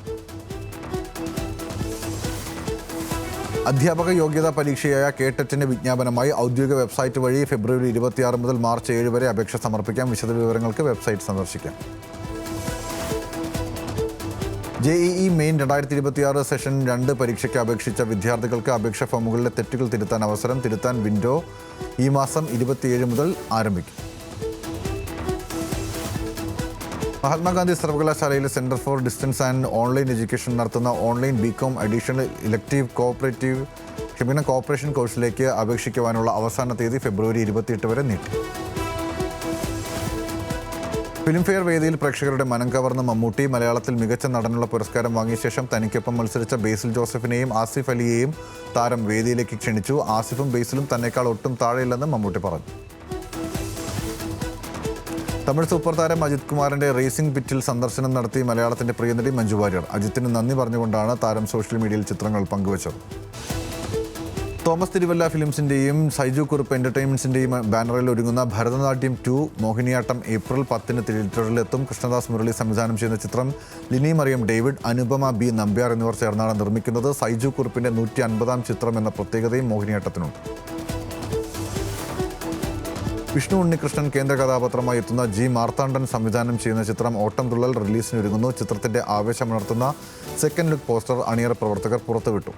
അധ്യാപക യോഗ്യതാ പരീക്ഷയായ കേട്ടറ്റിന്റെ വിജ്ഞാപനമായി ഔദ്യോഗിക വെബ്സൈറ്റ് വഴി ഫെബ്രുവരി 26 മുതൽ മാർച്ച് 7 വരെ അപേക്ഷ സമർപ്പിക്കാം. വിശദവിവരങ്ങൾക്ക് വെബ്സൈറ്റ് സന്ദർശിക്കാം. JEE മെയിൻ 2026 സെഷൻ 2 പരീക്ഷയ്ക്ക് അപേക്ഷിച്ച വിദ്യാർത്ഥികൾക്ക് അപേക്ഷാ ഫോമുകളിലെ തെറ്റുകൾ തിരുത്താൻ വിൻഡോ ഈ മാസം 27 മുതൽ ആരംഭിക്കും. മഹാത്മാഗാന്ധി സർവകലാശാലയിലെ centre for distance and online education നടത്തുന്ന online BCom additional elective corporation കോഴ്സിലേക്ക് അപേക്ഷിക്കുവാനുള്ള അവസാന തീയതി ഫെബ്രുവരി 28 വരെ നീട്ടി. ഫിലിംഫെയർ വേദിയിൽ പ്രേക്ഷകരുടെ മനം കവർന്ന മമ്മൂട്ടി മലയാളത്തിൽ മികച്ച നടനുള്ള പുരസ്കാരം വാങ്ങിയ ശേഷം തനിക്കൊപ്പം മത്സരിച്ച ബേസിൽ ജോസഫിനെയും ആസിഫ് അലിയെയും താരം വേദിയിലേക്ക് ക്ഷണിച്ചു. ആസിഫും ബേസിലും തന്നെക്കാൾ ഒട്ടും താഴെയില്ലെന്ന് മമ്മൂട്ടി പറഞ്ഞു. തമിഴ് സൂപ്പർ താരം അജിത് കുമാറിന്റെ റേസിംഗ് പിറ്റിൽ സന്ദർശനം നടത്തി മലയാളത്തിന്റെ പ്രിയനടി മഞ്ജു വാര്യർ. അജിത്തിന് നന്ദി പറഞ്ഞുകൊണ്ടാണ് താരം സോഷ്യൽ മീഡിയയിൽ ചിത്രങ്ങൾ പങ്കുവച്ചത്. തോമസ് തിരുവല്ല ഫിലിംസിന്റെയും സൈജു കുറുപ്പ് എന്റർടൈൻമെന്റ്സിന്റെയും ബാനറിൽ ഒരുങ്ങുന്ന ഭരതനാട്യം 2 മോഹിനിയാട്ടം ഏപ്രിൽ 10 തിയേറ്ററിലെത്തും. കൃഷ്ണദാസ് മുരളി സംവിധാനം ചെയ്യുന്ന ചിത്രം ലിനി മറിയം ഡേവിഡ്, അനുപമ B നമ്പ്യാർ എന്നിവർ ചേർന്നാണ് നിർമ്മിക്കുന്നത്. സൈജു കുറുപ്പിന്റെ 150-ാം ചിത്രം എന്ന പ്രത്യേകതയും മോഹിനിയാട്ടത്തിനുണ്ട്. വിഷ്ണു ഉണ്ണികൃഷ്ണൻ കേന്ദ്ര കഥാപാത്രമായി എത്തുന്ന G മാർത്താണ്ഡൻ സംവിധാനം ചെയ്യുന്ന ചിത്രം ഓട്ടം തുള്ളൽ റിലീസിനൊരുങ്ങുന്നു. ചിത്രത്തിന്റെ ആവേശമുണർത്തുന്ന സെക്കൻഡ് ലുക്ക് പോസ്റ്റർ അണിയറ പ്രവർത്തകർ പുറത്തുവിട്ടു.